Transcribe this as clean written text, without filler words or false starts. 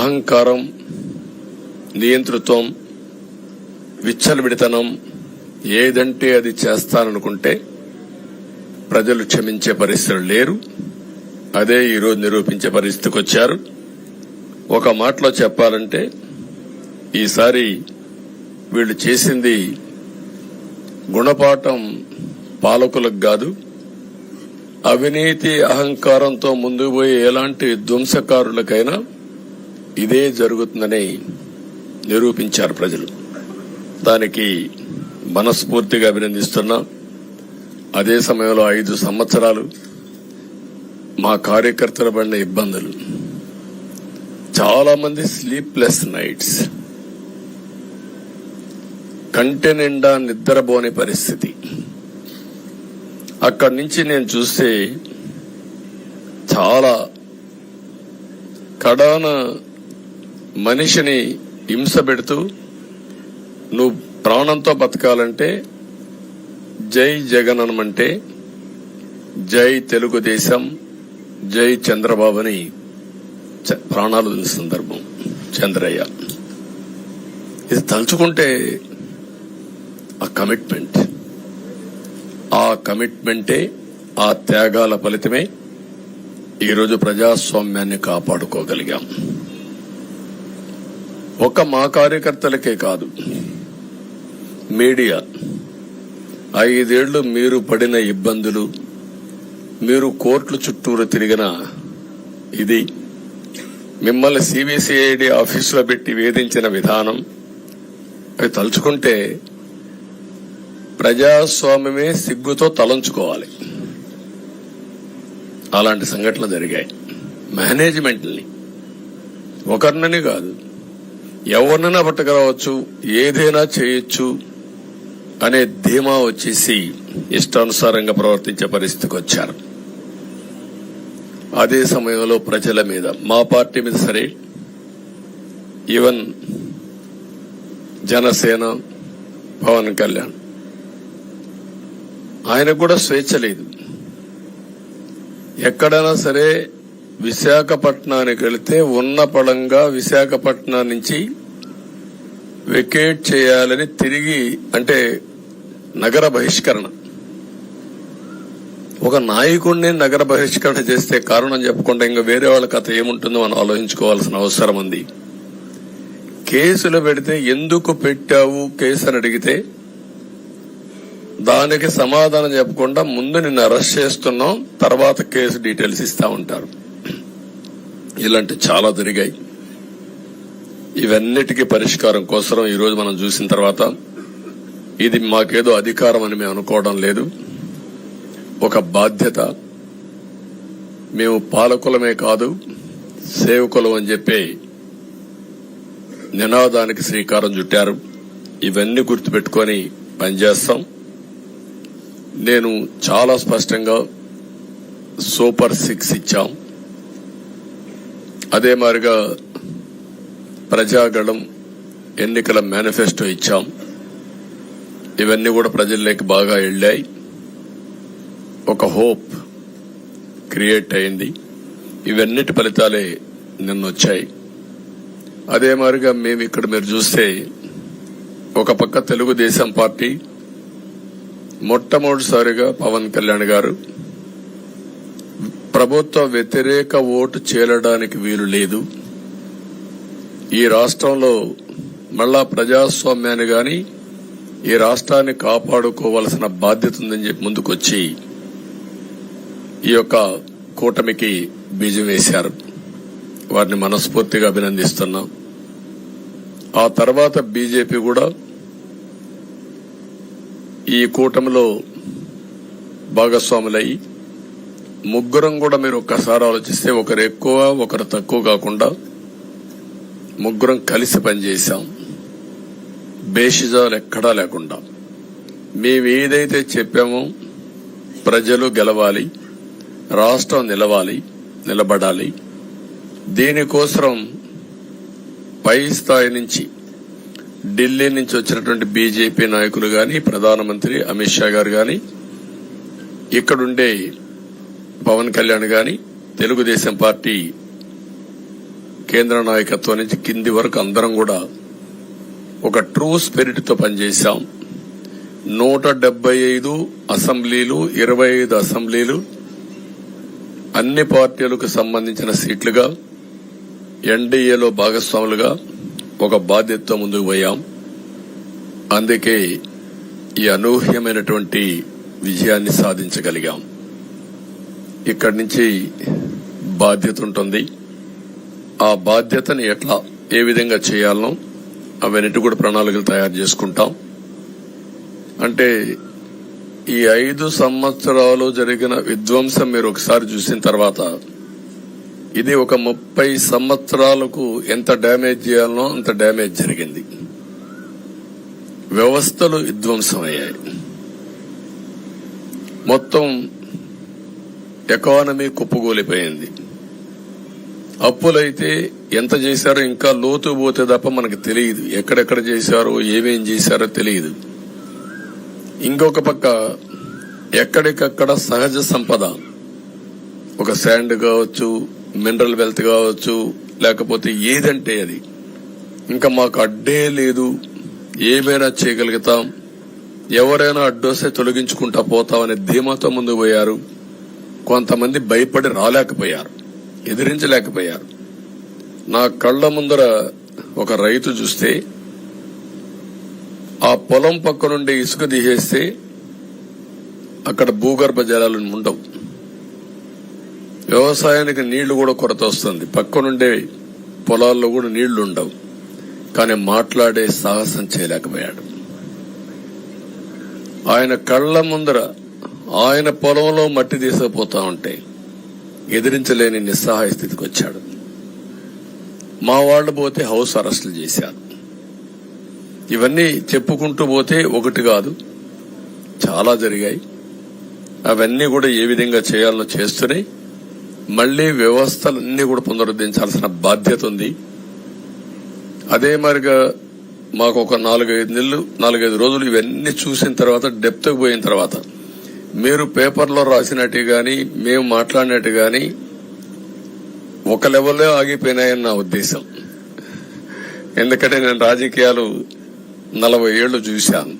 అహంకారం, నియంతృత్వం, విచ్చలవిడితనం ఏదంటే అది చేస్తాననుకుంటే ప్రజలు క్షమించే పరిస్థితులు లేరు. అదే ఈరోజు నిరూపించే పరిస్థితికి వచ్చారు. ఒక మాటలో చెప్పాలంటే ఈసారి వీళ్ళు చేసింది గుణపాఠం పాలకులకు కాదు, అవినీతి అహంకారంతో ముందుకు పోయే ఎలాంటి ధ్వంసకారులకైనా ఇదే జరుగుతుందని నిరూపించారు ప్రజలు. దానికి మనస్ఫూర్తిగా అభినందిస్తున్నా. అదే సమయంలో 5 సంవత్సరాలు మా కార్యకర్తల పడిన ఇబ్బందులు, చాలా మంది స్లీప్లెస్ నైట్స్, కంటి నిండా నిద్రపోని పరిస్థితి. అక్కడి నుంచి నేను చూస్తే చాలా కడాన మనిషిని హింస పెడుతూ, నువ్వు ప్రాణంతో బతకాలంటే జై జగన్ అనమంటే జై తెలుగుదేశం, జై చంద్రబాబు అని ప్రాణాలు వదిలిన సందర్భం చంద్రయ్య. ఇది తలుచుకుంటే ఆ కమిట్మెంటే, ఆ త్యాగాల ఫలితమే ఈరోజు ప్రజాస్వామ్యాన్ని కాపాడుకోగలిగాం. ఒక మా కార్యకర్తలకే కాదు, మీడియా 5 ఏళ్లు మీరు పడిన ఇబ్బందులు, మీరు కోర్టుల చుట్టూరు తిరిగిన ఇది, మిమ్మల్ని సిబిసిఐడి ఆఫీసులో పెట్టి వేధించిన విధానం, అవి తలుచుకుంటే ప్రజాస్వామ్యమే సిగ్గుతో తలంచుకోవాలి. అలాంటి సంఘటనలు జరిగాయి. మేనేజ్మెంట్ని ఒకరినని కాదు, ఎవరినైనా పట్టుకురావచ్చు, ఏదైనా చేయొచ్చు అనే ధీమా వచ్చేసి ఇష్టానుసారంగా ప్రవర్తించే పరిస్థితికి వచ్చారు. అదే సమయంలో ప్రజల మీద, మా పార్టీ మీద సరే, ఈవెన్ జనసేన పవన్ కళ్యాణ్, ఆయనకు కూడా స్వేచ్ఛ లేదు. ఎక్కడైనా సరే విశాఖపట్నానికి వెళితే ఉన్న పళంగా విశాఖపట్నం నుంచి వెకేట్ చేయాలని తిరిగి, అంటే నగర బహిష్కరణ. ఒక నాయకుడిని నగర బహిష్కరణ చేస్తే కారణం చెప్పకుండా ఇంకా వేరే వాళ్ళ కథ ఏముంటుందో మనం ఆలోచించుకోవాల్సిన అవసరం ఉంది. కేసులు పెడితే ఎందుకు పెట్టావు కేసు అని అడిగితే దానికి సమాధానం చెప్పకుండా ముందు నిన్ను అరెస్ట్ చేస్తున్నాం, తర్వాత కేసు డీటెయిల్స్ ఇస్తా ఉంటారు. ఇలాంటి చాలా జరిగాయి. ఇవన్నిటికీ పరిష్కారం కోసం ఈరోజు మనం చూసిన తర్వాత, ఇది మాకేదో అధికారం అని మేము అనుకోవడం లేదు, ఒక బాధ్యత. మేము పాలకులమే కాదు సేవకులం అని చెప్పి నినాదానికి శ్రీకారం చుట్టారు. ఇవన్నీ గుర్తుపెట్టుకొని పనిచేస్తాం. నేను చాలా స్పష్టంగా సూపర్ 6 ఇచ్చాం. అదే మాదిరిగా ప్రజాగళం ఎన్నికల మేనిఫెస్టో ఇచ్చాం. ఇవన్నీ కూడా ప్రజల్లోకి బాగా వెళ్ళాయి. ఒక హోప్ క్రియేట్ అయింది. ఇవన్నిటి ఫలితాలే నిన్న వచ్చాయి. అదే మాదిరిగా మేము ఇక్కడ మీరు చూస్తే, ఒక పక్క తెలుగుదేశం పార్టీ మొట్టమొదటిసారిగా పవన్ కళ్యాణ్ గారు ప్రభుత్వ వ్యతిరేక ఓటు చేరడానికి వీలు లేదు, ఈ రాష్ట్రంలో మళ్ళా ప్రజాస్వామ్యాన్ని గాని ఈ రాష్ట్రాన్ని కాపాడుకోవాల్సిన బాధ్యత ఉందని చెప్పి ముందుకొచ్చి ఈ యొక్క కూటమికి బీజం వేశారు. వారిని మనస్ఫూర్తిగా అభినందిస్తున్నాం. ఆ తర్వాత బీజేపీ కూడా ఈ కూటమిలో భాగస్వాములయ్యి, ముగ్గురం కూడా మీరు ఒక్కసారి ఆలోచిస్తే ఒకరు ఎక్కువ ఒకరు తక్కువ కాకుండా ముగ్గురం కలిసి పనిచేశాం. బేషిజాలు ఎక్కడా లేకుండా మేము ఏదైతే చెప్పామో, ప్రజలు గెలవాలి, రాష్ట్రం నిలబడాలి, దీనికోసం పై స్థాయి నుంచి ఢిల్లీ నుంచి వచ్చినటువంటి బీజేపీ నాయకులు గాని, ప్రధానమంత్రి అమిత్ షా గారు గాని, ఇక్కడుండే పవన్ కళ్యాణ్ గాని, తెలుగుదేశం పార్టీ కేంద్ర నాయకత్వం నుంచి కింది వరకు అందరం కూడా ఒక ట్రూ స్పిరిట్ తో పనిచేశాం. 175 అసెంబ్లీలు, 25 అసెంబ్లీలు, అన్ని పార్టీలకు సంబంధించిన సీట్లుగా ఎన్డీఏలో భాగస్వాములుగా ఒక బాధ్యతతో ముందుకు పోయాం. అందుకే ఈ అనూహ్యమైనటువంటి విజయాన్ని సాధించగలిగాం. ఇక్కడి నుంచి బాధ్యత ఉంటుంది. ఆ బాధ్యతని ఏ విధంగా చేయాలనో అవన్నిటి కూడా ప్రణాళికలు తయారు చేసుకుంటాం. అంటే ఈ 5 సంవత్సరాలు జరిగిన విధ్వంసం మీరు ఒకసారి చూసిన తర్వాత ఇది ఒక 30 సంవత్సరాలకు ఎంత డ్యామేజ్ చేయాలనో అంత డ్యామేజ్ జరిగింది. వ్యవస్థలు విధ్వంసమయ్యాయి. మొత్తం ఎకానమీ కుప్పగూలిపోయింది. అప్పులైతే ఎంత చేశారో ఇంకా లోతు పోతే తప్ప మనకు తెలియదు. ఎక్కడెక్కడ చేశారో ఏమేం చేశారో తెలియదు. ఇంకొక పక్క ఎక్కడికక్కడ సహజ సంపద, ఒక శాండ్ కావచ్చు, మినరల్ వెల్త్ కావచ్చు, లేకపోతే ఏదంటే అది ఇంకా మాకు అడ్డే లేదు, ఏమైనా చేయగలుగుతాం, ఎవరైనా అడ్డొస్తే తొలగించుకుంటా పోతామనే ధీమాతో ముందుకు పోయారు. కొంతమంది భయపడి రాలేకపోయారు, ఎదిరించలేకపోయారు. నా కళ్ల ముందర ఒక రైతు చూస్తే ఆ పొలం పక్క నుండి ఇసుక తీసేస్తే అక్కడ భూగర్భ జలాలు ఉండవు. వ్యవసాయానికి నీళ్లు కూడా కొరత వస్తుంది. పక్క నుండే పొలాల్లో కూడా నీళ్లు ఉండవు. కానీ మాట్లాడే సాహసం చేయలేకపోయాడు. ఆయన కళ్ల ముందర ఆయన పొలంలో మట్టి తీసుకుపోతా ఉంటే ఎదిరించలేని నిస్సహాయ స్థితికి వచ్చాడు. మా వాళ్లు పోతే హౌస్ అరెస్టులు చేశారు. ఇవన్నీ చెప్పుకుంటూ పోతే ఒకటి కాదు, చాలా జరిగాయి. అవన్నీ కూడా ఏ విధంగా చేయాలనో చేస్తున్నాయి. మళ్లీ వ్యవస్థలన్నీ కూడా పునరుద్ధరించాల్సిన బాధ్యత ఉంది. అదే మరిగా మాకు ఒక 4-5 రోజులు ఇవన్నీ చూసిన తర్వాత, డెప్త్కి పోయిన తర్వాత, మీరు పేపర్లో రాసినట్టు గాని మేము మాట్లాడినట్టు గాని ఒక లెవెల్లో ఆగిపోయినాయని నా ఉద్దేశం. ఎందుకంటే నేను రాజకీయాలు 40 ఏళ్లు చూశాను.